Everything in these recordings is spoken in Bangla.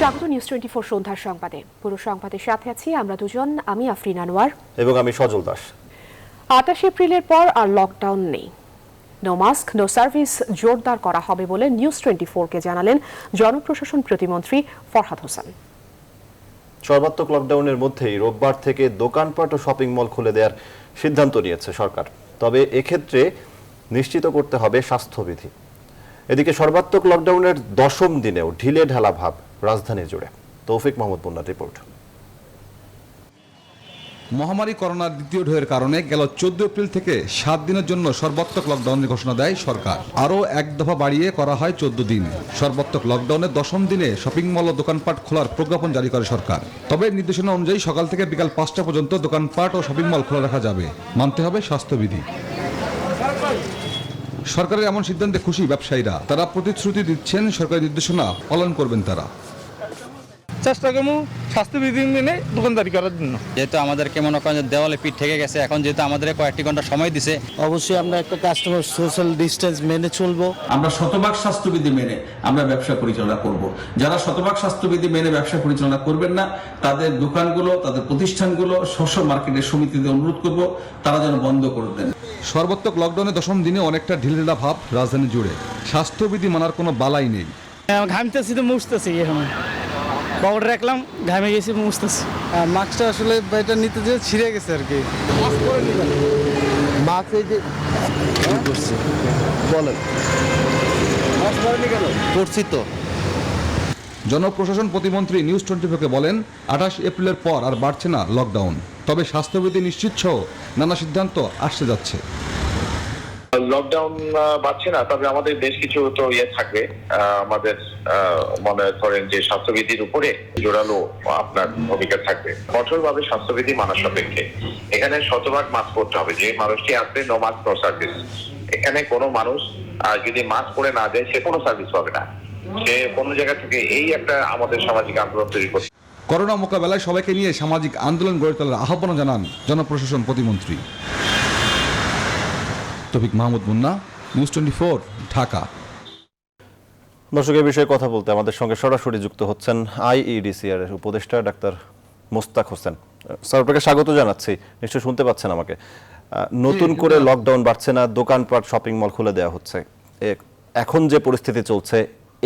স্বাগত নিউজ 24 সন্ধ্যার সংবাদে। পুরো সংবাদের সাথে আছি আমরা দুজন, আমি আফরিন আনোয়ার এবং আমি সজল দাস। 28 এপ্রিলের পর আর লকডাউন নেই, নো মাস্ক নো সার্ভিস জোরদার করা হবে বলে নিউজ 24-কে জানালেন জনপ্রশাসন প্রতিমন্ত্রী ফরহাদ হোসেন। সর্বাত্মক লকডাউনের মধ্যেই রোববার থেকে দোকানপাট ও শপিং মল খুলে দেওয়ার সিদ্ধান্ত নিয়েছে সরকার। তবে এক্ষেত্রে নিশ্চিত করতে হবে স্বাস্থ্যবিধি। এদিকে সর্বাত্মক লকডাউনের 10ম দিনেও ঢিলে ঢালা ভাব রাজধানী জুড়ে। তৌফিক মাহমুদ মুন্নার রিপোর্ট। মহামারী করোনার দ্বিতীয় ঢেউয়ের কারণে গেল 14 এপ্রিল থেকে 7 দিনের জন্য সর্বাত্মক লকডাউনের ঘোষণা দেয় সরকার। আরও এক দফা বাড়িয়ে করা হয় 14 দিন। সর্বাত্মক লকডাউনের 10ম দিনে শপিং মল ও দোকানপাট খোলার প্রজ্ঞাপন জারি করে সরকার। তবে নির্দেশনা অনুযায়ী সকাল থেকে বিকাল 5টা পর্যন্ত দোকানপাট ও শপিং মল খোলা রাখা যাবে। মানতে হবে স্বাস্থ্যবিধি। সরকারের এমন সিদ্ধান্তে খুশি ব্যবসায়ীরা। তারা প্রতিশ্রুতি দিচ্ছেন সরকারি নির্দেশনা পালন করবেন তারা। চেষ্টা করবো স্বাস্থ্যবিধি মেনে দোকানদারি করার জন্য। যেহেতু আমাদেরকে মনে করেন দেওয়ালে পিঠ থেকে গেছে, এখন যেহেতু আমাদের কয়েকটি ঘন্টা সময় দিছে, অবশ্যই আমরা একটা কাস্টমার সোশ্যাল ডিস্টেন্স মেনে চলবো। আমরা শতভাগ স্বাস্থ্যবিধি মেনে আমরা ব্যবসা পরিচালনা করব। যারা শতভাগ স্বাস্থ্যবিধি মেনে ব্যবসা পরিচালনা করবেন না, তাদের দোকানগুলো, তাদের প্রতিষ্ঠানগুলো স্ব মার্কেটের সমিতিতে অনুরোধ করব তারা যেন বন্ধ করে দেন। সর্বাত্মক লকডাউনের 10ম দিনে অনেকটা ঢিলঢালা ভাব রাজধানী জুড়ে। স্বাস্থ্যবিধি মানার কোনো বালাই নেই। ঘামতেছি তো মুছতেছি, এখন পাউডার রাখলাম, ঘামে গেছি, মুছতেছি। মাস্কটা আসলে এটা নিতে যে ছিঁড়ে গেছে আর কি। মাস্ক এই যে করছে বলেন করছি তো। জনপ্রশাসন প্রতিমন্ত্রী নিউজ 24-কে বলেন 28 এপ্রিলের পর আর বাড়ছে না লকডাউন। তবে স্বাস্থ্যবিধি নিশ্চিত সহ নানা সিদ্ধান্ত আসতে যাচ্ছে। লকডাউন বাড়ছে না, তবে আমাদের বেশ কিছু তো থাকবে। আমাদের মনে করেন যে স্বাস্থ্যবিধির উপরে জোরালো আপনার ভূমিকা থাকবে। কঠোরভাবে স্বাস্থ্যবিধি মানা সাপেক্ষে এখানে শতভাগ মাস্ক পরতে হবে। যে মানুষটি আসবে নো মাস্ক নো সার্ভিস। এখানে কোনো মানুষ যদি মাস্ক পরে না যায় সে কোনো সার্ভিস পাবে না। সে কোনো জায়গা থেকে এই একটা আমাদের সামাজিক আন্দোলন তৈরি করছে। করোনা মোকাবেলায় সবাইকে নিয়ে সামাজিক আন্দোলন গড়ে তোলার আহ্বান জানান জনপ্রশাসন প্রতিমন্ত্রী। তৌফিক মাহমুদ মুন্না, নিউজ 24, ঢাকা। দর্শক, এই বিষয়ে কথা বলতে আমাদের সঙ্গে সরাসরি যুক্ত হচ্ছেন IEDCR এর উপদেষ্টা ডাক্তার মোস্তাক হোসেন। স্যার, আপনাকে স্বাগত জানাচ্ছি। নিশ্চয়ই শুনতে পাচ্ছেন আমাকে। নতুন করে লকডাউন বাড়ছে না, দোকানপাট শপিং মল খুলে দেওয়া হচ্ছে। এখন যে পরিস্থিতি চলছে,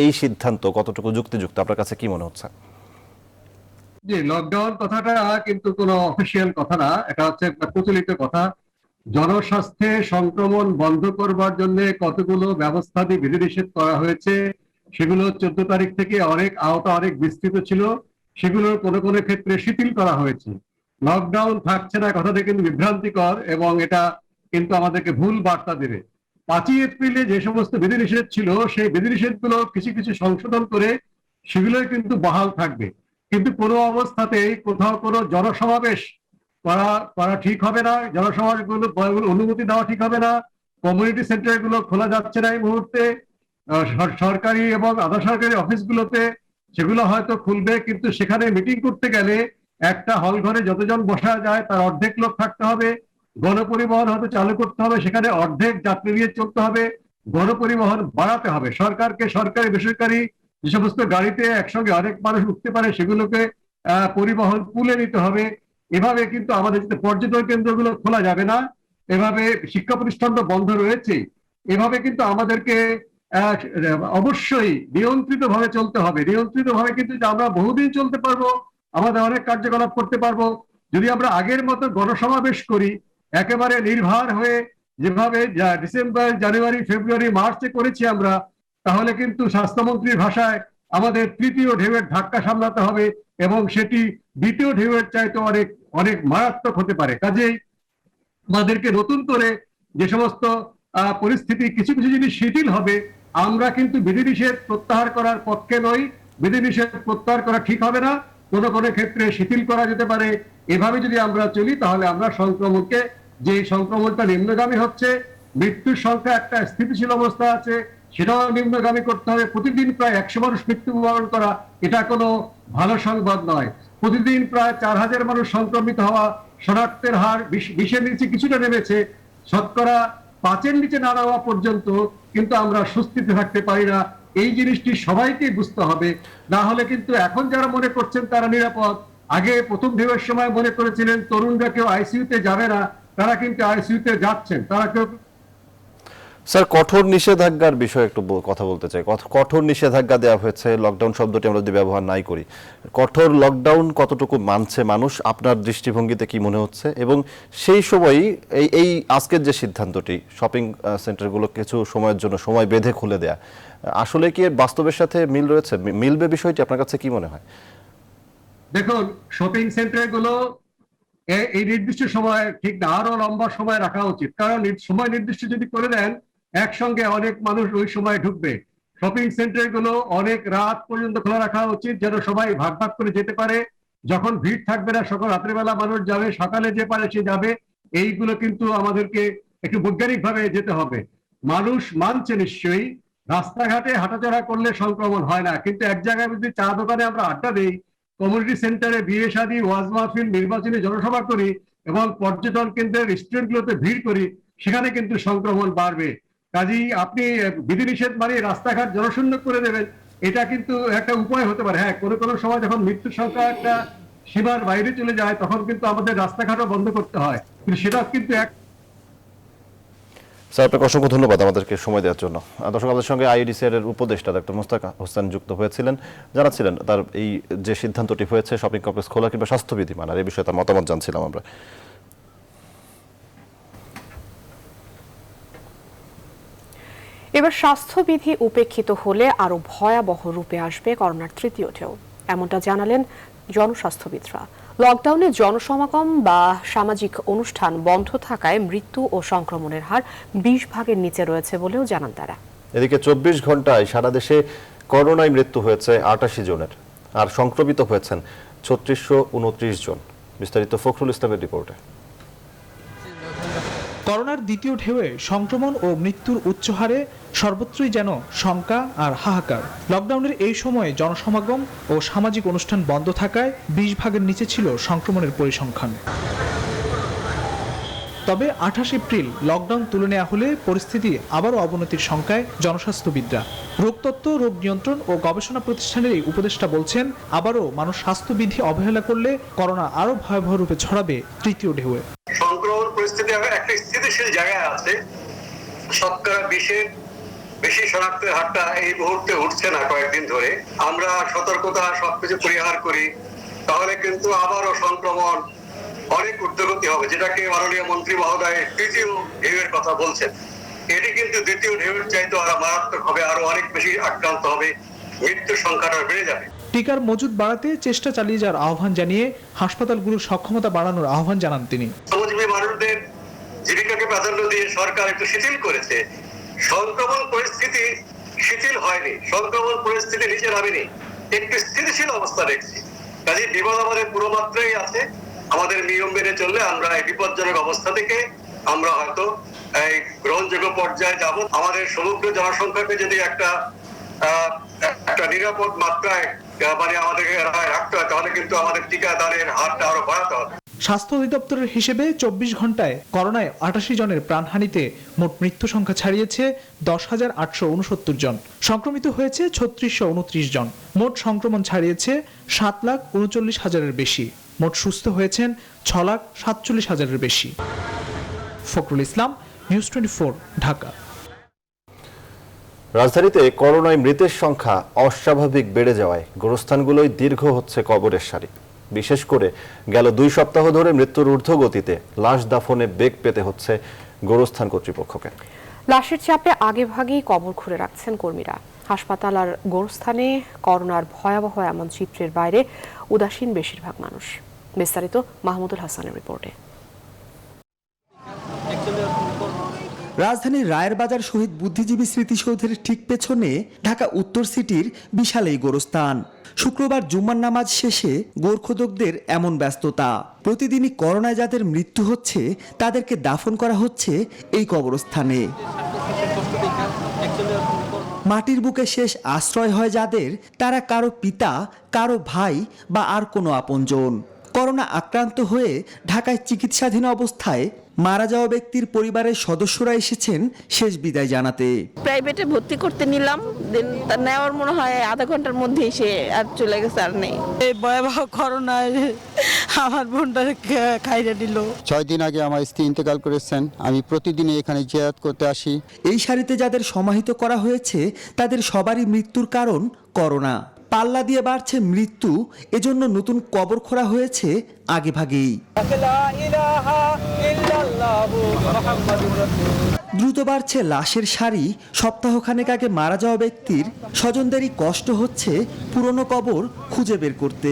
এই সিদ্ধান্ত কতটুকু যুক্তিযুক্ত আপনার কাছে কি মনে হচ্ছে? জি, লকডাউন কথাটা কিন্তু কোনো অফিসিয়াল কথা না, এটা হচ্ছে একটা প্রচলিত কথা। জনস্বাস্থ্যে সংক্রমণ বন্ধ করবার জন্য কতগুলো ব্যবস্থা দিয়ে বিধিনিষেধ করা হয়েছে, সেগুলো 14 তারিখ থেকে অনেক আওতা অনেক বিস্তৃত ছিল, সেগুলোর কোনো কোনো ক্ষেত্রে শিথিল করা হয়েছে। লকডাউন থাকছে না কথাটা কিন্তু বিভ্রান্তিকর এবং এটা কিন্তু আমাদেরকে ভুল বার্তা দেবে। 5 এপ্রিলে যে সমস্ত বিধিনিষেধ ছিল সেই বিধিনিষেধগুলো কিছু কিছু সংশোধন করে সেগুলোই কিন্তু বহাল থাকবে। কিন্তু কোনো অবস্থাতেই কোথাও কোনো জনসমাবেশ করা ঠিক হবে না, জনসমাবেশগুলো অনুমতি দেওয়া ঠিক হবে না। কমিউনিটি সেন্টার গুলো খোলা যাচ্ছে না এই মুহূর্তে। সরকারি এবং আধা সরকারি অফিসগুলোতে সেগুলো হয়তো খুলবে, কিন্তু সেখানে মিটিং করতে গেলে একটা হল ঘরে যতজন বসা যায় তার অর্ধেক লোক থাকতে হবে। গণপরিবহন হয়তো চালু করতে হবে, সেখানে অর্ধেক যাত্রী নিয়ে চলতে হবে। গণপরিবহন বাড়াতে হবে। সরকারকে সরকারি বেসরকারি যে সমস্ত গাড়িতে একসঙ্গে অনেক মানুষ উঠতে পারে সেগুলোকে পরিবহন পুলে নিতে হবে। এভাবে কিন্তু আমাদের পর্যটন কেন্দ্রগুলো খোলা যাবে না, এভাবে শিক্ষা প্রতিষ্ঠান তো বন্ধ রয়েছে। এভাবে কিন্তু আমাদেরকে অবশ্যই নিয়ন্ত্রিত ভাবে চলতে হবে। নিয়ন্ত্রিত ভাবে কিন্তু আমরা বহুদিন চলতে পারবো, আমাদের অনেক কার্যকলাপ করতে পারবো। যদি আমরা আগের মতো গণসমাবেশ করি একেবারে নির্ভর হয়ে, যেভাবে ডিসেম্বর, জানুয়ারি, ফেব্রুয়ারি, মার্চে করেছি আমরা, তাহলে কিন্তু স্বাস্থ্যমন্ত্রীর ভাষায় আমাদের তৃতীয় ঢেউয়ের ধাক্কা সামলাতে হবে এবং সেটি দ্বিতীয় ঢেউয়ের চাইতে অনেক অনেক মারাত্মক হতে পারে। কাজেই আমাদেরকে নতুন করে যে সমস্ত পরিস্থিতি কিছু কিছু জিনিস শিথিল হবে, আমরা কিন্তু বিধিনিষেধ প্রত্যাহার করার পক্ষে নই। বিধিনিষেধ প্রত্যাহার করা ঠিক হবে না, কোনো কোনো ক্ষেত্রে শিথিল করা যেতে পারে। এভাবে যদি আমরা চলি তাহলে আমরা সংক্রমণকে, যে সংক্রমণটা নিম্নগামী হচ্ছে, মৃত্যুর সংখ্যা একটা স্থিতিশীল অবস্থা আছে, সেটাও নিম্নগামী করতে হবে। প্রতিদিন প্রায় 100 মানুষ মৃত্যুবরণ করা এটা কোনো ভালো সংবাদ নয়। প্রতিদিন প্রায় 4000 মানুষ সংক্রমিত হওয়া, শনাক্তের হার 20-এর নিচে কিছুটা নেমেছে, শতকরা 5-এর নিচে না নেওয়া পর্যন্ত কিন্তু আমরা সুস্থিতে থাকতে পারি না। এই জিনিসটি সবাইকে বুঝতে হবে। না হলে কিন্তু এখন যারা মনে করছেন তারা নিরাপদ, আগে প্রথম ঢেউয়ের সময় মনে করেছিলেন তরুণরা কেউ আইসিইউতে যাবে না, তারা কিন্তু আইসিইউতে যাচ্ছেন। তারা কেউ স্যার, কঠোর নিষেধাজ্ঞার বিষয়ে একটু কথা বলতে চাই। কঠোর নিষেধাজ্ঞা দেওয়া হয়েছে, লকডাউন শব্দটি আমরা যদি ব্যবহার নাই করি, কঠোর লকডাউন কতটুকু মানছে মানুষ আপনার দৃষ্টিভঙ্গিতে কি মনে হচ্ছে? এবং সেই সময়ই এই আজকের যে সিদ্ধান্তটি, শপিং সেন্টারগুলো কিছু সময়ের জন্য সময় বেঁধে খুলে দেয়া, আসলে কি এর বাস্তবের সাথে মিল রয়েছে? মিলবে বিষয়টি আপনার কাছে কি মনে হয়? দেখুন, শপিং সেন্টারগুলো এই নির্দিষ্ট সময় ঠিক না, আরো লম্বা সময় রাখা উচিত। কারণ সময় নির্দিষ্ট যদি করে দেন, একসঙ্গে অনেক মানুষ ওই সময় ঢুকবে। শপিং সেন্টারগুলো অনেক রাত পর্যন্ত খোলা রাখা উচিত, যেন সবাই ভাগ ভাগ করে যেতে পারে। যখন ভিড় থাকবে না, সকাল রাত্রিবেলা মানুষ যাবে, সকালে যে পারে সে যাবে। এইগুলো কিন্তু আমাদেরকে একটু বৈজ্ঞানিক ভাবে যেতে হবে। মানুষ মানছে নিশ্চয়ই, রাস্তাঘাটে হাঁটাচলা করলে সংক্রমণ হয় না, কিন্তু এক জায়গায় যদি চা দোকানে আমরা আড্ডা দেই, কমিউনিটি সেন্টারে বিয়ে শাদী, ওয়াজ মাহফিল, নির্বাচনী জনসভা করি এবং পর্যটন কেন্দ্রের রেস্টুরেন্টগুলোতে ভিড় করি, সেখানে কিন্তু সংক্রমণ বাড়বে। কাজেই আপনি বিধিনিষেধ মানে রাস্তাঘাট জনশূন্য করে দেবেন, এটা কিন্তু একটা উপায় হতে পারে। হ্যাঁ, কোনো কোনো সময় যখন মৃত্যুর সংখ্যা একটা সীমার বাইরে চলে যায়, তখন কিন্তু আমাদের রাস্তাঘাটও বন্ধ করতে হয়, কিন্তু সেটা কিন্তু এক স্যার, আপনাকে অসংখ্য ধন্যবাদ আমাদেরকে সময় দেওয়ার জন্য। দর্শক, আমাদের সঙ্গে আইইডিসিআর এর উপদেষ্টা ডক্টর মোস্তাক হোসেন যুক্ত হয়েছিলেন, জানাচ্ছিলেন তার এই যে সিদ্ধান্তটি হয়েছে শপিং কমপ্লেক্স খোলা কিংবা স্বাস্থ্যবিধি মানার, এই বিষয়ে তার মতামত জানছিলাম আমরা। এবার স্বাস্থ্যবিধি উপেক্ষিত হলে আরো ভয়াবহ রূপে আসবে করোনার তৃতীয় ঢেউ, এমনটা জানালেন জনস্বাস্থ্যবিদরা। লকডাউনে জনসমাগম বা সামাজিক অনুষ্ঠান বন্ধ থাকায় মৃত্যু ও সংক্রমণের হার 20 ভাগের নিচে রয়েছে বলেও জানান তারা। এদিকে 24 ঘন্টায় সারা দেশে করোনায় মৃত্যু হয়েছে 88 জনের, আর সংক্রমিত হয়েছেন 3629 জন। বিস্তারিত ফখরুল ইসলামের রিপোর্টে। করোনার দ্বিতীয় ঢেউয়ে সংক্রমণ ও মৃত্যুর উচ্চ হারে সর্বত্রই যেন শঙ্কা আর হাহাকার। লকডাউনের এই সময়ে জনসমাগম ও সামাজিক অনুষ্ঠান বন্ধ থাকায় 20 ভাগের নিচে ছিল সংক্রমণের পরিসংখ্যান। তবে 28 এপ্রিল লকডাউন তুলে নেওয়া হলে পরিস্থিতি আবারও অবনতির শঙ্কায় জনস্বাস্থ্যবিদরা। রোগতত্ত্ব, রোগ নিয়ন্ত্রণ ও গবেষণা প্রতিষ্ঠানের এই উপদেষ্টা বলছেন, আবারও মানুষ স্বাস্থ্যবিধি অবহেলা করলে করোনা আরও ভয়াবহ রূপে ছড়াবে তৃতীয় ঢেউয়ে। সংক্রমণ পরিস্থিতি একটা স্থিতিশীল জায়গায় আছে, শতকরা 20-এর বেশি শনাক্তের হারটা এই মুহূর্তে উঠছে না। কয়েকদিন ধরে আমরা সতর্কতা সবকিছু পরিহার করি, তাহলে কিন্তু আবারও সংক্রমণ অনেক ঊর্ধ্বগতি হবে, যেটাকে মাননীয় মন্ত্রী মহোদয় তৃতীয় ঢেউয়ের কথা বলছেন। এটি কিন্তু দ্বিতীয় ঢেউয়ের চাইতে আরো মারাত্মক হবে, আরো অনেক বেশি আক্রান্ত হবে, মৃত্যুর সংখ্যাটা বেড়ে যাবে। টিকার মজুদ বাড়াতে চেষ্টা চালিয়ে যাওয়ার আহ্বান জানিয়ে হাসপাতালগুলোর সক্ষমতা বাড়ানোর আহ্বান জানান তিনি। শ্রমজীবী মানুষদের জীবিকাকে প্রাধান্য দিয়ে সরকার একটু শিথিল করেছে, সংক্রমণ পরিস্থিতি শিথিল হয়নি, সংক্রমণ পরিস্থিতি নিচে নামেনি, একটু স্থিতিশীল অবস্থা দেখছি। কাজে বিপদ আমাদের পুরো মাত্রাই আছে। আমাদের নিয়ম মেনে চললে আমরা এই বিপজ্জনক অবস্থা থেকে আমরা হয়তো এই গ্রহণযোগ্য পর্যায়ে যাব। আমাদের সমগ্র জনসংখ্যাকে যদি একটা নিরাপদ মাত্রায় মানে আমাদের রাখতে হয়, তাহলে কিন্তু আমাদের টিকাদানের হারটা আরো বাড়াতে হবে। স্বাস্থ্য অধিদপ্তরের হিসেবে 24 ঘন্টায় করোনায় 88 জনের প্রাণহানিতে মোট মৃত্যু সংখ্যা ছাড়িয়েছে 10,869 জন। সংক্রমিত হয়েছে 3629 জন। মোট সংক্রমণ ছাড়িয়েছে 7,39,000-এর বেশি। মোট সুস্থ হয়েছেন 6,47,000-এর বেশি। ফখরুল ইসলাম, নিউজ 24, ঢাকা। রাজধানীতে করোনায় মৃতের সংখ্যা অস্বাভাবিক বেড়ে যাওয়ায় গোরস্থানগুলোই দীর্ঘ হচ্ছে কবরের সারি। বিশেষ করে গেল 2 সপ্তাহ ধরে মৃত্যুর ঊর্ধ্বগতিতে লাশ দাফনে বেগ পেতে হচ্ছে গোরস্থান কর্তৃপক্ষকে। লাশের চাপে আগেভাগেই কবর খুঁড়ে রাখছেন কর্মীরা। হাসপাতাল আর গোরস্থানে করোনার ভয়াবহ এমন চিত্রের বাইরে উদাসীন বেশিরভাগ মানুষ। বিস্তারিত মাহমুদুল হাসানের রিপোর্টে। রাজধানীর রায়ের বাজার শহীদ বুদ্ধিজীবী স্মৃতিসৌধের ঠিক পেছনে ঢাকা উত্তর সিটির বিশাল এই গোরস্থান। শুক্রবার জুম্মার নামাজ শেষে গোরখোদকদের এমন ব্যস্ততা। প্রতিদিনই করোনায় যাদের মৃত্যু হচ্ছে তাদেরকে দাফন করা হচ্ছে এই কবরস্থানে। মাটির বুকে শেষ আশ্রয় হয় যাদের, তারা কারো পিতা, কারো ভাই বা আর কোনো আপনজন। করোনা আক্রান্ত হয়ে ঢাকায় চিকিৎসাধীন অবস্থায় মারা যাওয়া ব্যক্তির পরিবারের সদস্যরা এসেছেন শেষ বিদায় জানাতে। প্রাইভেটে ভর্তি করতে নিলাম, দেন নেওয়ার মনে হয় আধা ঘন্টার মধ্যে এসে আর চলে গেছে, আর নেই। এই ভয়াবহ করোনায় আমার বোনটা খাইয়ে দিল। 6 দিন আগে আমার স্ত্রী ইন্তেকাল করেছেন। আমি প্রতিদিনই এখানে জিয়ারত করতে আসি। এই সারিতে যাদের সমাহিত করা হয়েছে তাদের সবারই মৃত্যুর কারণ করোনা। পাল্লা দিয়ে বাড়ছে মৃত্যু, এজন্য নতুন কবর খোঁড়া হয়েছে আগেভাগেই। দ্রুত বাড়ছে লাশের সারি। সপ্তাহখানেক আগে মারা যাওয়া ব্যক্তির স্বজনদেরই কষ্ট হচ্ছে পুরনো কবর খুঁজে বের করতে।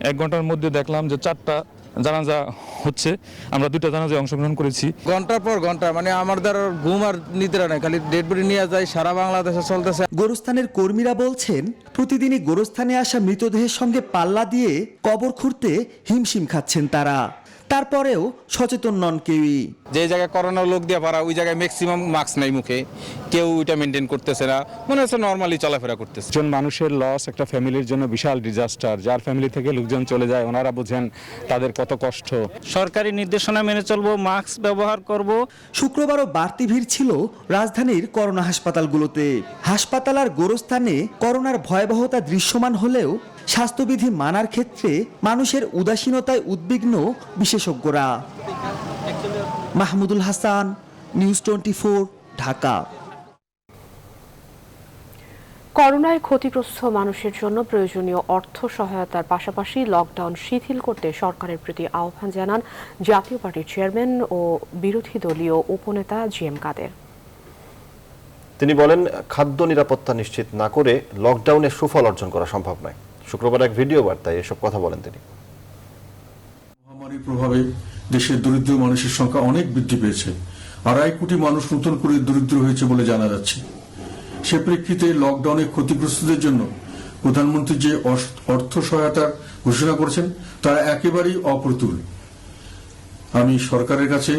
1 ঘন্টার মধ্যে দেখলাম যে 4টা জানাজা হচ্ছে, আমরা 2টা জানাজায় অংশগ্রহণ করেছি। ঘন্টার পর ঘন্টা, মানে আমাদের ঘুম আর নিদ্রা নাই, খালি ডেড বডি নিয়ে যায়, সারা বাংলাদেশে চলতেছে। গোরস্থানের কর্মীরা বলছেন প্রতিদিনই গোরস্থানে আসা মৃতদেহের সঙ্গে পাল্লা দিয়ে কবর খুঁড়তে হিমশিম খাচ্ছেন তারা। তারপরেও সচেতন নন কেউই। যে জায়গায় করোনার লোক দিয়ে পারা ওই জায়গায় ম্যাক্সিমাম মাস্ক নাই মুখে, কেউ ওইটা মেনটেন করতেছে না, মনে হচ্ছে নর্মালি চলাফেরা করতেছে। একজন মানুষের লস একটা ফ্যামিলির জন্য বিশাল ডিজাস্টার। যার ফ্যামিলি থেকে লোকজন চলে যায় ওনারা বুঝেন তাদের কত কষ্ট। সরকারি নির্দেশনা মেনে চলবো, মাস্ক ব্যবহার করব। শুক্রবারও বাড়তি ভিড় ছিল রাজধানীর করোনা হাসপাতালগুলোতে। হাসপাতাল আর গোরস্থানে করোনার ভয়াবহতা দৃশ্যমান হলেও স্বাস্থ্যবিধি মানার ক্ষেত্রে মানুষের উদাসীনতায় উদ্বিগ্ন বিশেষজ্ঞরা। মাহমুদুল হাসান, নিউজ 24, ঢাকা। করোনায় ক্ষতিগ্রস্ত মানুষের জন্য প্রয়োজনীয় অর্থ সহায়তার পাশাপাশি লকডাউন শিথিল করতে সরকারের প্রতি আহ্বান জানান জাতীয় পার্টির চেয়ারম্যান ও বিরোধী দলীয় উপনেতা জি.এম. কাদের। তিনি বলেন, খাদ্য নিরাপত্তা নিশ্চিত না করে লকডাউনের সুফল অর্জন করা সম্ভব নয়। শুক্রবার এক ভিডিও বার্তায় এসব কথা বলেন তিনি। মহামারীর প্রভাবে দেশের দরিদ্র মানুষের সংখ্যা অনেক বৃদ্ধি পেয়েছে। 2.5 কোটি মানুষ নতুন করে দরিদ্র হয়েছে বলে জানা যাচ্ছে। সে প্রেক্ষিতে লকডাউনে ক্ষতিগ্রস্তদের জন্য প্রধানমন্ত্রী যে অর্থ সহায়তার ঘোষণা করেছেন তা একেবারেই অপ্রতুল। আমি সরকারের কাছে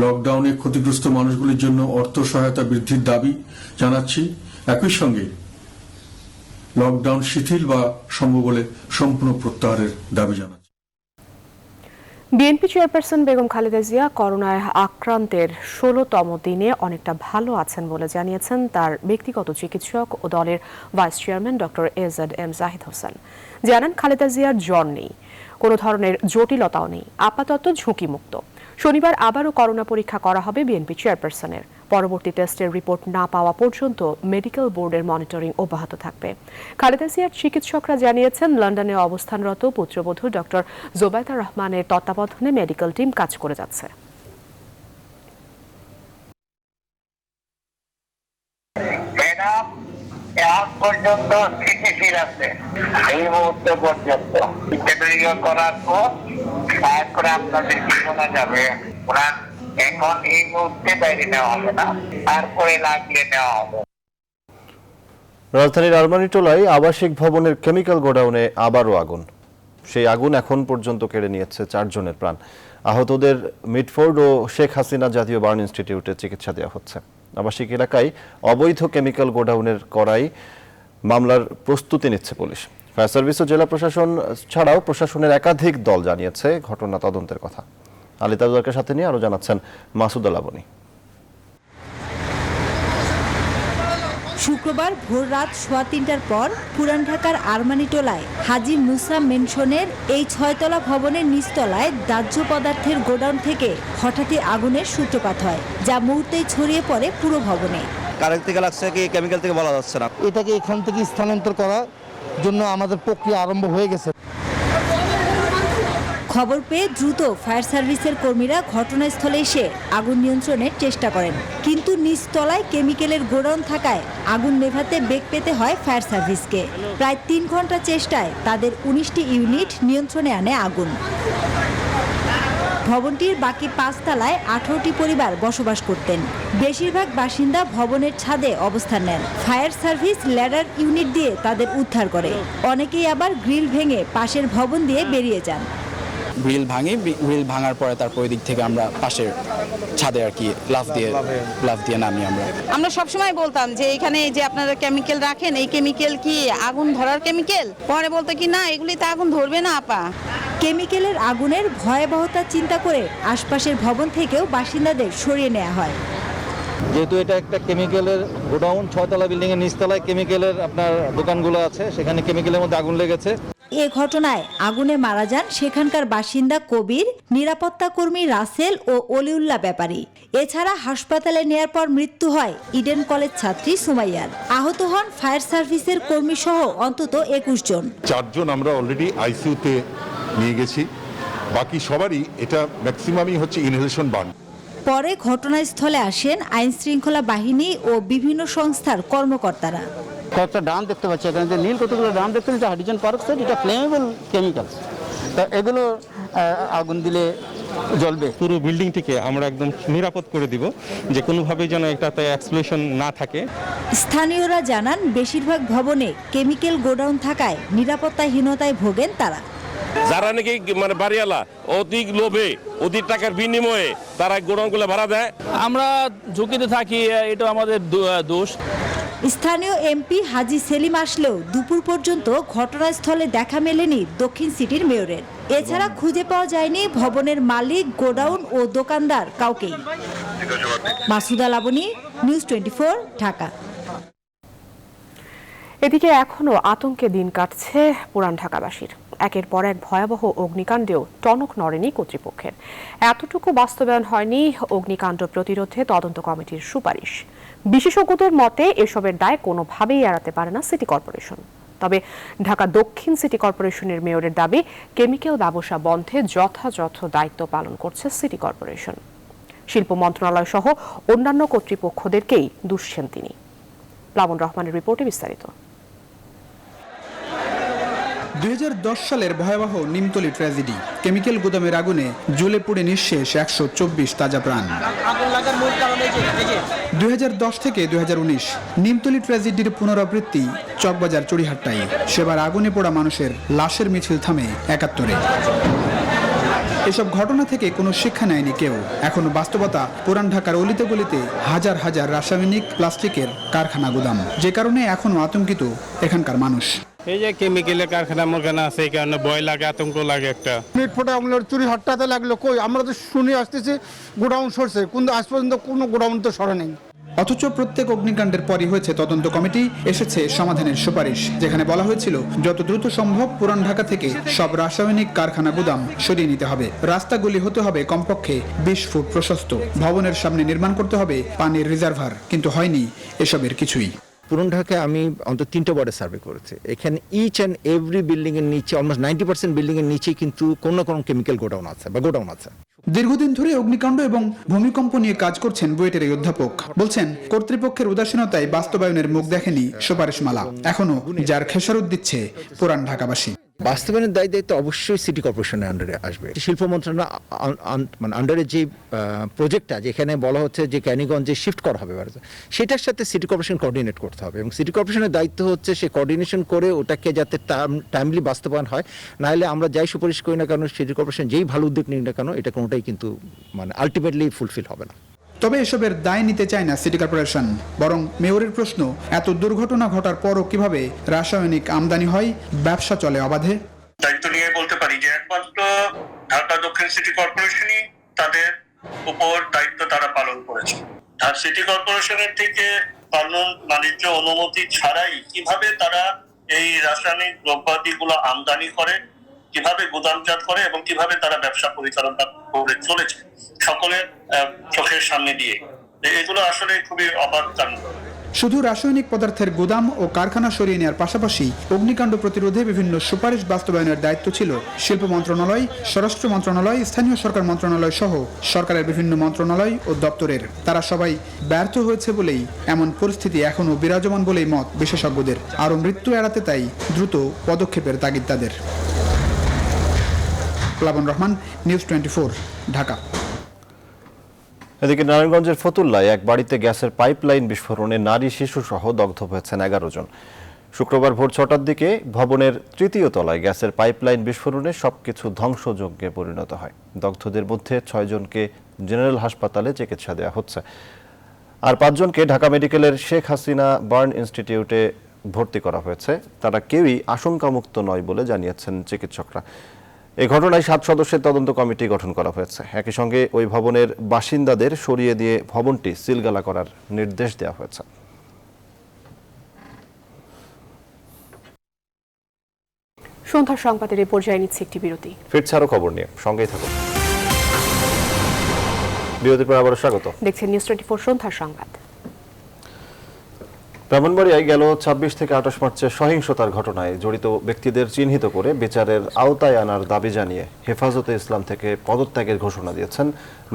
লকডাউনে ক্ষতিগ্রস্ত মানুষগুলির জন্য অর্থ সহায়তা বৃদ্ধির দাবি জানাচ্ছি। একই সঙ্গে লকডাউন শিথিল বা সম্ভব হলে সম্পূর্ণ প্রত্যাহারের দাবি জানাচ্ছি। বিএনপি চেয়ারপারসন বেগম খালেদা জিয়া করোনায় আক্রান্তের 16তম দিনে অনেকটা ভালো আছেন বলে জানিয়েছেন তার ব্যক্তিগত চিকিৎসক ও দলের vice chairman doctor AZM. Zahid Hossain. জানান, খালেদা জিয়ার জ্বর নেই, কোনো ধরনের জটিলতাও নেই, আপাতত ঝুঁকিমুক্ত। শনিবার আবারও করোনা পরীক্ষা করা হবে বিএনপি চেয়ারপারসনের। পরবর্তী টেস্টের রিপোর্ট না পাওয়া পর্যন্ত মেডিকেল বোর্ডের মনিটরিং অব্যাহত থাকবে। খালেদা জিয়ার চিকিৎসকরা জানিয়েছেন, লন্ডনে অবস্থানরত পুত্রবধূ ডক্টর জোবায়দা রহমানের তত্ত্বাবধানে মেডিকেল টিম কাজ করে যাচ্ছে। পর্যন্ত স্থিতিশীল আছে এই মুহূর্তে পর্যন্ত করার পর তারপরে আপনাদের শোনা যাবে। ওনার এখন এই মুহূর্তে বাইরে নেওয়া হবে না, তারপরে লাগলে নেওয়া হবে। রাজধানীর আরমানিটোলায় আবাসিক ভবনের কেমিক্যাল গোডাউনে আবারও আগুন। সেই আগুন এখন পর্যন্ত কেড়ে নিয়েছে 4 জনের প্রাণ। আহতদের মিডফোর্ড ও শেখ হাসিনা জাতীয় বার্ন ইনস্টিটিউটে চিকিৎসা দেওয়া হচ্ছে। আবাসিক এলাকায় অবৈধ কেমিক্যাল গোডাউনের করাই মামলার প্রস্তুতি নিচ্ছে পুলিশ। ফায়ার সার্ভিস ও জেলা প্রশাসন ছাড়াও প্রশাসনের একাধিক দল জানিয়েছে ঘটনা তদন্তের কথা। আলী তাজুলকে সাথে নিয়ে আরো জানাচ্ছেন মাসুদ আলাবনী। শুক্রবার ভোর রাত 3:15টার পর পুরান ঢাকার আরমানিটোলায় হাজী মুসা মেনশনের এই 6তলা ভবনের নিচতলায় দাহ্য পদার্থের গোডাউন থেকে হঠাৎই আগুনের সূত্রপাত হয়, যা মুহূর্তেই ছড়িয়ে পড়ে পুরো ভবনে। কারেন্ট থেকে লাগছে কি কেমিক্যাল থেকে বলা যাচ্ছে না। এটাকে এখান থেকে স্থানান্তর করার জন্য আমাদের প্রক্রিয়া আরম্ভ হয়ে গেছে। খবর পেয়ে দ্রুত ফায়ার সার্ভিসের কর্মীরা ঘটনাস্থলে এসে আগুন নিয়ন্ত্রণের চেষ্টা করেন, কিন্তু নিচতলায় কেমিক্যালের গোডাউন থাকায় আগুন নেভাতে বেগ পেতে হয় ফায়ার সার্ভিসকে। প্রায় 3 ঘন্টা চেষ্টায় তাদের 19টি ইউনিট নিয়ন্ত্রণে আনে আগুন। ভবনটির বাকি 5 তলায় 18টি পরিবার বসবাস করতেন। বেশিরভাগ বাসিন্দা ভবনের ছাদে অবস্থান নেন। ফায়ার সার্ভিস ল্যাডার ইউনিট দিয়ে তাদের উদ্ধার করে। অনেকেই আবার গ্রিল ভেঙে পাশের ভবন দিয়ে বেরিয়ে যান। গ্রিল গ্রিল ভাঙার পরে তারপর ওই দিক থেকে আমরা পাশের ছাদে আর কি লাফ দিয়ে নামি। আমরা সবসময় বলতাম যে এখানে যে আপনারা কেমিক্যাল রাখেন, এই কেমিক্যাল কি আগুন ধরার কেমিক্যাল? পরে বলতো কি না, এগুলি তো আগুন ধরবে না আপা। কেমিক্যালের আগুনের ভয়াবহতা চিন্তা করে আশপাশের ভবন থেকেও বাসিন্দাদের সরিয়ে নেওয়া হয়। যেহেতু এটা একটা কেমিক্যালের গোডাউন, 6তলা বিল্ডিং এর নিচতলায় কেমিক্যালের আপনার দোকানগুলো আছে, সেখানে কেমিক্যালের মধ্যে আগুন লেগেছে। এ ঘটনায় আগুনে মারা যান সেখানকার বাসিন্দা কবির, নিরাপত্তা কর্মী রাসেল ও অলিউল্লাহ ব্যাপারী। এছাড়া হাসপাতালে নেয়ার পর মৃত্যু হয় ইডেন কলেজ ছাত্রী সুমাইয়ার। আহত হন ফায়ার সার্ভিসের কর্মী সহ অন্তত 21 জন। 4 জন আমরা অলরেডি আইসিইউতে নিয়ে গেছি, বাকি সবারই এটা ম্যাক্সিমামই হচ্ছে ইনহেলেশন বার্ন। পরে ঘটনাস্থলে আসেন আইন শৃঙ্খলা বাহিনী ও বিভিন্ন সংস্থার কর্মকর্তারা। কয়েকটা ড্রাম দেখতে পাচ্ছি, এখানে যে নীল কতগুলো ড্রাম দেখতে পাচ্ছি, হাইড্রোজেন পারঅক্সাইড, এটা ফ্লেমেবল কেমিক্যালস। তা এগুলো আগুন দিলে জ্বলবে। পুরো বিল্ডিংটিকে আমরা একদম নিরাপদ করে দিব, যে কোনোভাবেই যেন এটাতে এক্সপ্লোশন না থাকে। স্থানীয়রা জানান বেশিরভাগ ভবনে কেমিক্যাল গোডাউন থাকায় নিরাপত্তাহীনতায় ভোগেন তারা। যারা নাকি মানে বাড়িওয়ালা অধিক লোভে অধিক টাকার বিনিময়ে তারা গোডাউনগুলো ভাড়া দেয়, আমরা ঝুঁকিতে থাকি, এটা আমাদের দোষ। স্থানীয় এমপি হাজী সেলিম আসলেও দুপুর পর্যন্ত ঘটনাস্থলে দেখা মেলেনি দক্ষিণ সিটির মেয়রের। এছাড়া খুঁজে পাওয়া যায়নি ভবনের মালিক, গোডাউন ও দোকানদার কাউকেই। মাসুদা লাবনী, নিউজ 24, ঢাকা। এদিকে এখনো আতঙ্কে দিন কাটছে পুরান ঢাকাবাসীর। একের পর এক ভয়াবহ অগ্নিকাণ্ডেও টনক নড়েনি কর্তৃপক্ষের। এতটুকু বাস্তবায়ন হয়নি অগ্নিকাণ্ড প্রতিরোধে তদন্ত কমিটির সুপারিশ। বিশেষজ্ঞদের মতে এসবের দায় কোনোভাবেই এড়াতে পারে না সিটি কর্পোরেশন। তবে ঢাকা দক্ষিণ সিটি কর্পোরেশনের মেয়রের দাবি, কেমিক্যাল ব্যবসা বন্ধে যথাযথ দায়িত্ব পালন করছে সিটি কর্পোরেশন। শিল্প মন্ত্রণালয় সহ অন্যান্য কর্তৃপক্ষদেরকেই দুষছেন তিনি। প্লাবন রহমানের রিপোর্টে বিস্তারিত। 2010 সালের ভয়াবহ নিমতলী ট্র্যাজেডি। কেমিক্যাল গুদামের আগুনে জ্বলে পুড়ে নিঃশেষ 124 তাজা প্রাণ। 2010 থেকে 2019 নিমতলী ট্র্যাজেডির পুনরাবৃত্তি চকবাজার চড়িহাট্টায়। সেবার আগুনে পোড়া মানুষের লাশের মিছিল থামে 71-এ। এসব ঘটনা থেকে কোনো শিক্ষা নেয়নি কেউ। এখনো বাস্তবতা পুরান ঢাকার অলিতে গলিতে হাজার হাজার রাসায়নিক প্লাস্টিকের কারখানা গুদাম, যে কারণে এখনো আতঙ্কিত এখানকার মানুষ। এই যে কেমিক্যালের কারখানা আছে, এই কারণে ভয় লাগে, আতঙ্ক লাগে একটা। মিট ফোটা আপনার চুরি হট্টাতে লাগলো, কই আমরা তো শুনে আসতেছি গোডাউন সরছে, কিন্তু আজ পর্যন্ত কোনো গোডাউন তো সরে নেই। অথচ প্রত্যেক অগ্নিকাণ্ডের পরই হয়েছে তদন্ত কমিটি, এসেছে সমাধানের সুপারিশ, যেখানে বলা হয়েছিল যত দ্রুত সম্ভব পুরান ঢাকা থেকে সব রাসায়নিক কারখানা গুদাম সরিয়ে নিতে হবে। রাস্তাগুলি হতে হবে কমপক্ষে 20 ফুট প্রশস্ত। ভবনের সামনে নির্মাণ করতে হবে পানির রিজার্ভার, কিন্তু হয়নি এসবের কিছুই। পুরান ঢাকায় আমি অন্তত 3টে ওয়ার্ডে সার্ভে করেছি। এখানে ইচ অ্যান্ড এভরি বিল্ডিং এর নিচে, অলমোস্ট 90% বিল্ডিং এর নিচে কিন্তু কোনো না কোনো কেমিক্যাল গোডাউন আছে বা গোডাউন আছে। দীর্ঘদিন ধরে অগ্নিকাণ্ড এবং ভূমিকম্প নিয়ে কাজ করছেন বুয়েটের এই অধ্যাপক। বলছেন কর্তৃপক্ষের উদাসীনতায় বাস্তবায়নের মুখ দেখেনি সুপারিশমালা। এখনো যার খেসারত দিচ্ছে পুরান ঢাকাবাসী। বাস্তবায়নের দায়িত্ব অবশ্যই সিটি কর্পোরেশনের আন্ডারে আসবে। শিল্প মন্ত্রণালয় মানে আন্ডারে যে প্রজেক্টটা, যেখানে বলা হচ্ছে যে ক্যানিগঞ্জে শিফট করা হবে, সেটার সাথে সিটি কর্পোরেশন কোঅর্ডিনেট করতে হবে এবং সিটি কর্পোরেশনের দায়িত্ব হচ্ছে সে কোঅর্ডিনেশন করে ওটাকে যাতে টাইমলি বাস্তবায়ন হয়। নাহলে আমরা যাই সুপারিশ করি না কেন, সিটি কর্পোরেশন যেই ভালো উদ্যোগ নিক না কেন, এটা কোনোটাই কিন্তু মানে আলটিমেটলি ফুলফিল হবে না। তবে এসবের দায় নিতে চায় না সিটি কর্পোরেশন। বরং মেয়রের প্রশ্ন, এত দুর্ঘটনা ঘটার পরও কিভাবে রাসায়নিক আমদানি হয়, ব্যবসা চলে অবাধে? দায়িত্ব নিয়ে বলতে পারি যে একমাত্র ঢাকা দক্ষিণ সিটি কর্পোরেশনই তাদের উপর দায়িত্ব তারা পালন করেছে। আর সিটি কর্পোরেশনের থেকে কানুন বাণিজ্য অনুমতি ছাড়াই কিভাবে তারা এই রাসায়নিক দ্রব্যাদিগুলো আমদানি করে, কিভাবে গুদামজাত করে এবং কিভাবে তারা ব্যবসা পরিচালনা করে চলেছে সকলের চোখের সামনে দিয়ে, এগুলো আসলে খুবই অবাক কাণ্ড। শুধু রাসায়নিক পদার্থের গুদাম ও কারখানা সরিয়ে নেওয়ার পাশাপাশি অগ্নিকাণ্ড প্রতিরোধে বিভিন্ন সুপারিশ বাস্তবায়নের দায়িত্ব ছিল শিল্প মন্ত্রণালয়, স্বরাষ্ট্র মন্ত্রণালয়, স্থানীয় সরকার মন্ত্রণালয় সহ সরকারের বিভিন্ন মন্ত্রণালয় ও দপ্তরের। তারা সবাই ব্যর্থ হয়েছে বলেই এমন পরিস্থিতি এখনো বিরাজমান বলেই মত বিশেষজ্ঞদের। আরও মৃত্যু এড়াতে তাই দ্রুত পদক্ষেপের তাগিদ তাদের। প্লাবন রহমান, নিউজ 24, ঢাকা। এদিকে নারায়ণগঞ্জের ফতুল্লায় এক বাড়িতে গ্যাসের পাইপলাইন বিস্ফোরণে নারী, শিশু সহ দগ্ধ হয়েছেন 11 জন। শুক্রবার ভোর 6টার দিকে ভবনের 3য় তলায় গ্যাসের পাইপলাইন বিস্ফোরণে সবকিছু ধ্বংসযজ্ঞে পরিণত হয়। দগ্ধদের মধ্যে 6 জনকে জেনারেল হাসপাতালে চিকিৎসা দেওয়া হচ্ছে, আর 5 জনকে ঢাকা মেডিকেলের শেখ হাসিনা বার্ন ইনস্টিটিউটে ভর্তি করা হয়েছে। তারা কেউই আশঙ্কামুক্ত নয় বলে জানিয়েছেন চিকিৎসকরা। এই ঘটনায় 7 সদস্যের তদন্ত কমিটি গঠন করা হয়েছে। একই সঙ্গে ওই ভবনের বাসিন্দাদের সরিয়ে দিয়ে ভবনটি সিলগালা করার নির্দেশ দেওয়া হয়েছে। সন্ধ্যার সংবাদের এই পর্যায়ে নিচ্ছে একটি বিরতি। ফিরছে আরো খবর নিয়ে, সঙ্গেই থাকুন। বিরতির পর আবারও স্বাগত। দেখছেন নিউজ 24 সন্ধ্যার সংবাদ। ব্রাহ্মণবাড়িয়ায় গেল 26 থেকে 28 মার্চে সহিংসতার ঘটনায় জড়িত ব্যক্তিদের চিহ্নিত করে বিচারের আওতায় আনার দাবি জানিয়ে হেফাজতে ইসলাম থেকে পদত্যাগের ঘোষণা দিয়েছেন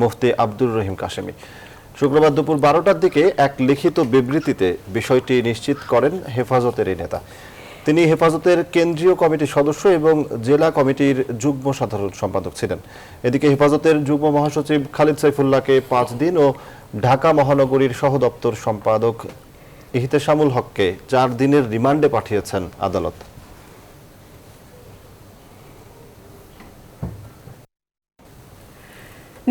মুফতি আব্দুর রহিম কাশেমি। শুক্রবার দুপুর 12টার দিকে এক লিখিত বিবৃতিতে বিষয়টি নিশ্চিত করেন হেফাজতের এই নেতা। তিনি হেফাজতের কেন্দ্রীয় কমিটির সদস্য এবং জেলা কমিটির যুগ্ম সাধারণ সম্পাদক ছিলেন। এদিকে হেফাজতের যুগ্ম মহাসচিব খালিদ সাইফুল্লাহকে 5 দিন ও ঢাকা মহানগরীর সহদপ্তর সম্পাদক ইহতেশামুল হককে 4 দিনের রিমান্ডে পাঠিয়েছেন আদালত।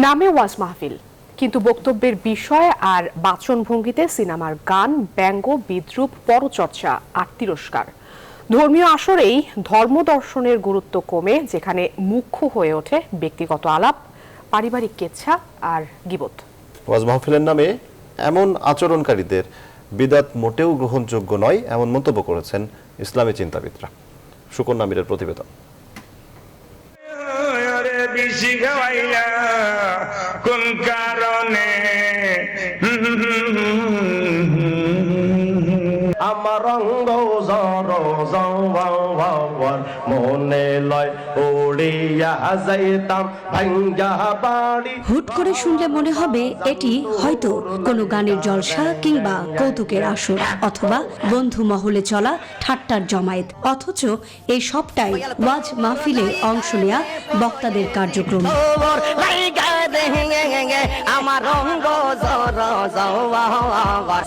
নামে ওয়াজ মাহফিল, কিন্তু বক্তব্যের বিষয় আর বাচনভঙ্গিতে সিনেমার গান, ব্যঙ্গ, বিদ্রূপ, পরচর্চা আর তিরস্কার। ধর্মীয় আসরেই ধর্মদর্শনের গুরুত্ব কমে যেখানে মুখ্য হয়ে ওঠে ব্যক্তিগত আলাপ, পারিবারিক কেচ্ছা আর গীবত। ওয়াজ মাহফিলের নামে এমন আচরণকারীদের বিদআত মোটেও গ্রহণযোগ্য নয়, এমন মন্তব্য করেছেন ইসলামী চিন্তাবিদরা। সুকন্যা আমিরের প্রতিবেদন। কোন কারণে আমার রঙ্গ মনে লয় উড়িয়া যাইতাম ভাঙ্গা বাড়ি। হুট করে শুনলে মনে হবে এটি হয়তো কোনো গানের জলসা কিংবা কৌতুকের আসর অথবা বন্ধু মহলে চলা ঠাট্টার জমায়েত, অথচ এই সবটাই ওয়াজ মাহফিলে অংশ নেয়া বক্তাদের কার্যক্রম।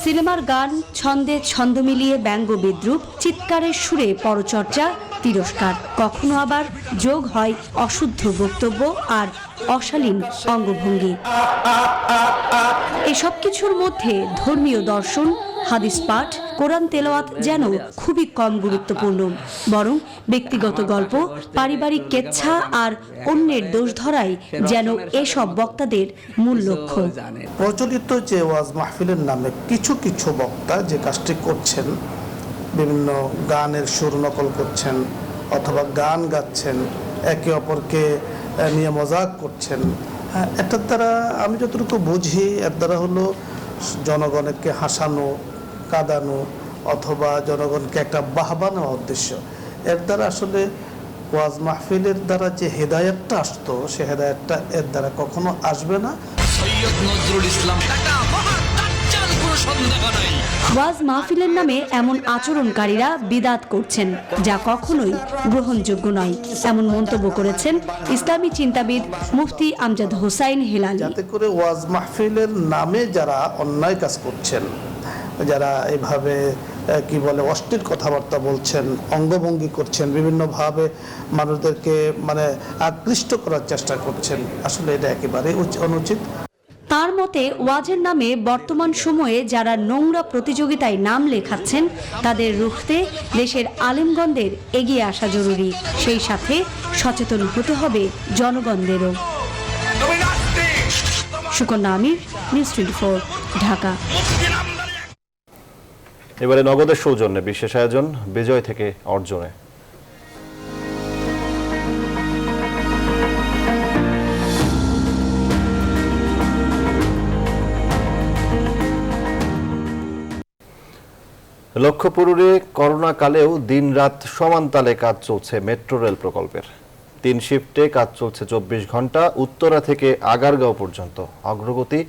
সিনেমার গান, ছন্দে ছন্দ মিলিয়ে ব্যঙ্গ, বিদ্রূপ, চিৎকারের সুরে পরচর্চা, তিরস্কার, কখনো আবার যোগ হয় অশুদ্ধ বক্তব্য আর অশালীন অঙ্গভঙ্গি। এসব কিছুর মধ্যে ধর্মীয় দর্শন, হাদিস পাঠ, কোরআন তেলাওয়াত যেন খুবই কম গুরুত্বপূর্ণ, বরং ব্যক্তিগত গল্প, পারিবারিক কেচ্ছা আর অন্যের দোষ ধরাই যেন এসব বক্তাদের মূল লক্ষ্য। প্রচলিত যে ওয়াজ মাহফিলের নামে কিছু কিছু বক্তা যে কাজটি করছেন, বিভিন্ন গানের সুর নকল করছেন অথবা গান গাচ্ছেন, একে অপরকে নিয়ে মজাক করছেন, এটার দ্বারা আমি যতটুকু বুঝি এর দ্বারা হলো জনগণকে হাসানো, কাঁদানো অথবা জনগণকে একটা বাহবা নেওয়া উদ্দেশ্য। এর দ্বারা আসলে ওয়াজ মাহফিলের দ্বারা যে হেদায়েতটা আসতো সে হেদায়েতটা এর দ্বারা কখনো আসবে না। সৈয়দ নজরুল ইসলাম ওয়াজ মাহফিলের নামে এমন আচরণকারীরা বিদআত করছেন যা কখনোই গ্রহণযোগ্য নয়, এমন মন্তব্য করেছেন ইসলামী চিন্তাবিদ মুফতি আমজাদ হোসাইন হেলালি। যাতে করে ওয়াজ মাহফিলের নামে যারা অন্যায় কাজ করছেন, যারা এভাবে কি বলে অশ্লীল কথাবার্তা বলছেন, অঙ্গভঙ্গি করছেন, বিভিন্নভাবে মানুষদেরকে মানে আকৃষ্ট করার চেষ্টা করছেন, আসলে এটা একেবারে অনুচিত। তার মতে ওয়াজের নামে বর্তমান সময়ে যারা নোংরা প্রতিযোগিতায় নাম লেখাচ্ছেন তাদের রুখতে দেশের আলেমগণদের এগিয়ে আসা জরুরি, সেই সাথে সচেতন হতে হবে জনগণদেরও। সুকন্যা আমির, নিউজ 24, ঢাকা। এবারে নগদের সৌজন্যে বিশেষ আয়োজন বিজয় থেকে অর্জনে। লক্ষ্যপুরে করোনা কালেও দিনরাত সমান তালে কাজ চলছে মেট্রো রেল প্রকল্পের। 3 শিফটে কাজ চলছে 24 ঘন্টা। উত্তরা থেকে আগারগাঁও পর্যন্ত অগ্রগতি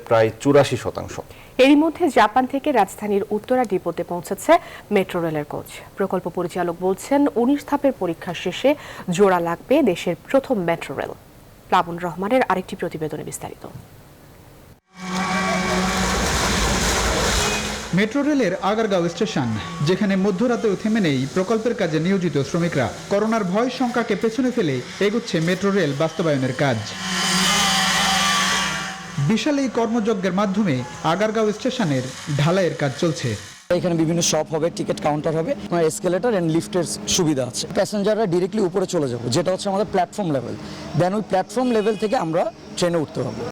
প্রায় 84%। এরই মধ্যে জাপান থেকে রাজধানীর উত্তরা ডিপোতে পৌঁছেছে মেট্রো রেলের কোচ। প্রকল্প পরিচালক বলছেন 19 ধাপের পরীক্ষা শেষে জোড়া লাগবে দেশের প্রথম মেট্রো রেল। প্লাবন রহমানের আরেকটি প্রতিবেদনে বিস্তারিত। মেট্রো রেলের আগারগাঁও স্টেশন, যেখানে মধ্যরাতেও থেমে নেই প্রকল্পের কাজে নিয়োজিত শ্রমিকরা। করোনার ভয় শঙ্কাকে পেছনে ফেলে এগুচ্ছে মেট্রো রেল বাস্তবায়নের কাজ। বিশাল এই কর্মযজ্ঞের মাধ্যমে আগারগাঁও স্টেশনের ঢালাইয়ের কাজ চলছে। এখানে বিভিন্ন শপ হবে, টিকিট কাউন্টার হবে, এসকেলেটর এন্ড লিফটের সুবিধা আছে। প্যাসেঞ্জাররা ডিরেক্টলি উপরে চলে যাবে, যেটা হচ্ছে আমাদের প্ল্যাটফর্ম লেভেল। দেন ওই প্ল্যাটফর্ম লেভেল থেকে আমরা ট্রেনে উঠতে পারবো।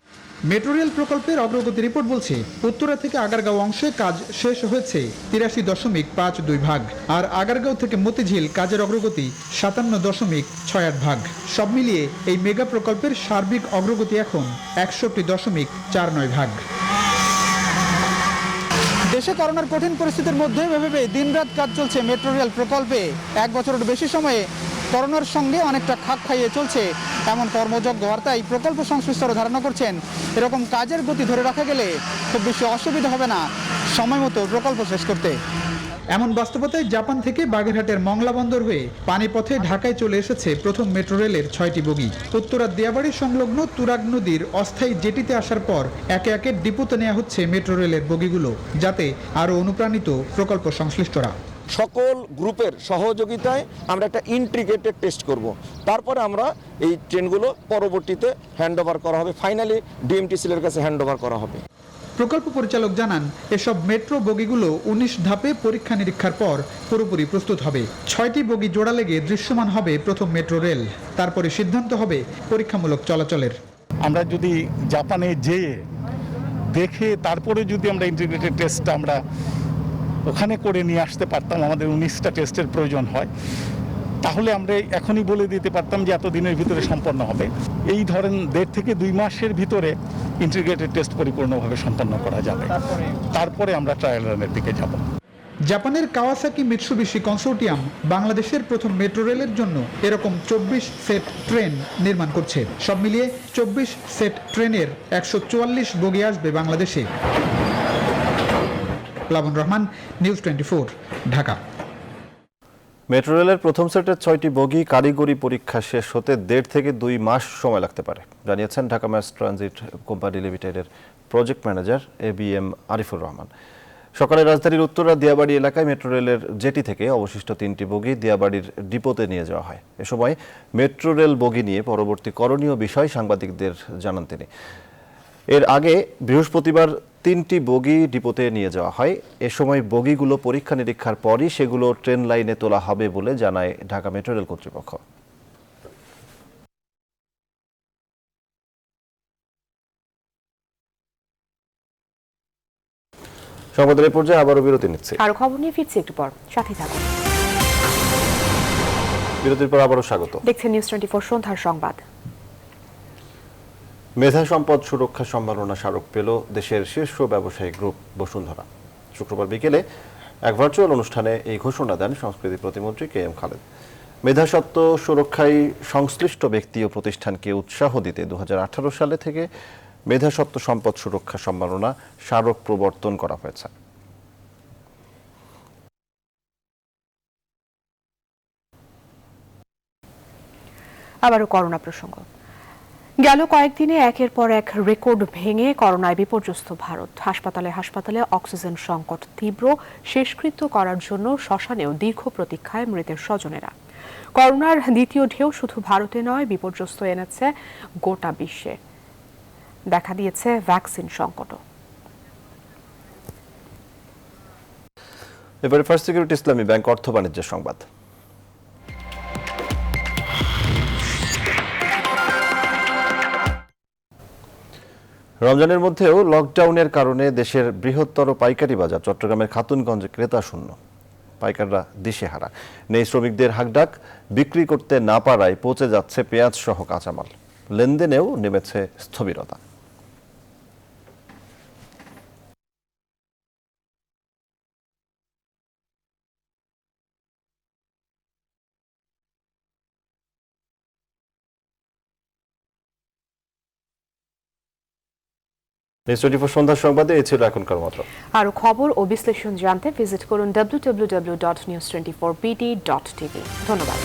মেট্রো রেল প্রকল্পের অগ্রগতি রিপোর্ট বলছে উত্তরা থেকে আগারগাঁও অংশে কাজ শেষ হয়েছে 83.52 ভাগ, আর আগারগাঁও থেকে মতিঝিল কাজের অগ্রগতি 57.68 ভাগ। সব মিলিয়ে এই মেগা প্রকল্পের সার্বিক অগ্রগতি এখন 61.49 ভাগ। দেশে করোনার কঠিন পরিস্থিতির মধ্যে ভেবে দিনরাত কাজ চলছে মেট্রো রেল প্রকল্পে। 1 বছরের বেশি সময়ে করোনার সঙ্গে অনেকটা খাপ খাইয়ে চলছে এমন কর্মযজ্ঞ। আর তাই প্রকল্প সংশ্লিষ্টরা ধারণা করছেন এরকম কাজের গতি ধরে রাখা গেলে খুব বেশি অসুবিধা হবে না সময় মতো প্রকল্প শেষ করতে। এমন বাস্তবতায় জাপান থেকে বাগেরহাটের মংলা বন্দর হয়ে পানিপথে ঢাকায় চলে এসেছে প্রথম মেট্রো রেলের 6টি বগি। উত্তরার দিয়াবাড়ি সংলগ্ন তুরাগ নদীর অস্থায়ী জেটিতে আসার পর একে একে ডিপোতে নেওয়া হচ্ছে মেট্রো রেলের বগিগুলো, যাতে আরও অনুপ্রাণিত প্রকল্প সংশ্লিষ্টরা। সকল গ্রুপের সহযোগিতায় আমরা একটা ইন্টিগ্রেটেড টেস্ট করব। তারপরে আমরা এই ট্রেনগুলো পরবর্তীতে হ্যান্ডওভার করা হবে, ফাইনালি ডিএমটিসিএল এর কাছে হ্যান্ডওভার করা হবে। প্রকল্প পরিচালক জানান এসব মেট্রো বগিগুলো 19 ধাপে পরীক্ষা নিরীক্ষার পর পুরোপুরি প্রস্তুত হবে। 6টি বগি জোড়া লেগে দৃশ্যমান হবে প্রথম মেট্রো রেল, তারপরে সিদ্ধান্ত হবে পরীক্ষামূলক চলাচলের। আমরা যদি জাপানে যেয়ে দেখে তারপরে যদি আমরা ইন্টিগ্রেটেড টেস্টটা আমরা ওখানে করে নিয়ে আসতে পারতাম, আমাদের 19টা টেস্টের প্রয়োজন হয়, তাহলে আমরা এখনই বলে দিতে পারতাম যে এত দিনের ভিতরে সম্পন্ন হবে। এই ধরেন 1.5 থেকে 2 মাসের ভিতরে ইন্টিগ্রেটেড টেস্ট পরিপূর্ণভাবে সম্পন্ন করা যাবে, তারপরে আমরা ট্রায়াল রানের দিকে যাব। জাপানের কাওয়াসাকি মিৎসুবিশি কনসোর্টিয়াম বাংলাদেশের প্রথম মেট্রো রেলের জন্য এরকম 24 সেট ট্রেন নির্মাণ করছে। সব মিলিয়ে 24 সেট ট্রেনের 144 বগি আসবে বাংলাদেশে। প্লাবন রহমান, নিউজ 24, ঢাকা। মেট্রো রেলের প্রথম সেটের 6টি বগি কারিগরি পরীক্ষা শেষ হতে 1.5 থেকে 2 মাস সময় লাগতে পারে, জানিয়েছেন ঢাকা ম্যাস ট্রানজিট কোম্পানি লিমিটেডের project manager ABM Arifur Rahman. সকালে রাজধানীর উত্তরা দিয়াবাড়ি এলাকায় মেট্রো রেলের জেটি থেকে অবশিষ্ট 3টি বগি দিয়াবাড়ির ডিপোতে নিয়ে যাওয়া হয়। এ সময় মেট্রো রেল বগি নিয়ে পরবর্তী করণীয় বিষয় সাংবাদিকদের জানান তিনি। এর আগে বৃহস্পতিবার 3টি বগি ডিপোতে নিয়ে যাওয়া হয়। এ সময় বগিগুলো পরীক্ষা নিরীক্ষার পরই সেগুলো ট্রেন লাইনে তোলা হবে বলে জানায় ঢাকা মেট্রো রেল কর্তৃপক্ষ। সংবাদের এই পর্যায়ে আবারও বিরতি নিচ্ছে, আর খবর নিয়ে ফিরছি একটু পর, সাথে থাকুন। বিরতির পর আবারও স্বাগত। দেখছেন নিউজ 24 সন্ধ্যার সংবাদ। মেধা সম্পদ সুরক্ষা সম্মাননা স্মারক পেল দেশের শীর্ষ ব্যবসায়িক গ্রুপ বসুন্ধরা। শুক্রবার বিকেলে এক ভার্চুয়াল অনুষ্ঠানে এই ঘোষণা দেন সংস্কৃতি প্রতিমন্ত্রী KM খালেদ। মেধাস্বত্ব সুরক্ষায় সংশ্লিষ্ট ব্যক্তি ও প্রতিষ্ঠানকে উৎসাহ দিতে 2018 সালে থেকে মেধাস্বত্ব সম্পদ সুরক্ষা সম্মাননা স্মারক প্রবর্তন করা হয়েছে। আবারও করোনা প্রসঙ্গ। গেল কয়েকদিনে একের পর এক রেকর্ড ভেঙে করোনায় বিপর্যস্ত ভারত। হাসপাতালে অক্সিজেন সংকট তীব্র, শেষকৃত্য করার জন্য শ্মশানেও দীর্ঘ প্রতীক্ষায় মৃতের স্বজনেরা। করোনার দ্বিতীয় ঢেউ শুধু ভারতে নয়, বিপর্যস্ত এনেছে গোটা বিশ্বে। দেখা দিয়েছে ভ্যাকসিন সংকটও। এবারে ফার্স্ট সিকিউরিটি ইসলামী ব্যাংক অর্থ বাণিজ্যের সংবাদ। রমজানের মধ্যেও লকডাউনের কারণে দেশের বৃহত্তর পাইকারি বাজার চট্টগ্রামের খাতুনগঞ্জে ক্রেতা শূন্য। পাইকাররা দিশেহারা, নেই শ্রমিকদের হাকডাক, বিক্রি করতে না পারায় পচে যাচ্ছে পেঁয়াজ সহ কাঁচামাল। লেনদেনেও নেমেছে স্থবিরতা। নিউজ 24 সন্ধ্যার সংবাদে এই ছিল এখনকার মতো। আরো খবর ও বিশ্লেষণ জানতে ভিজিট করুন www.news24bd.tv। ধন্যবাদ।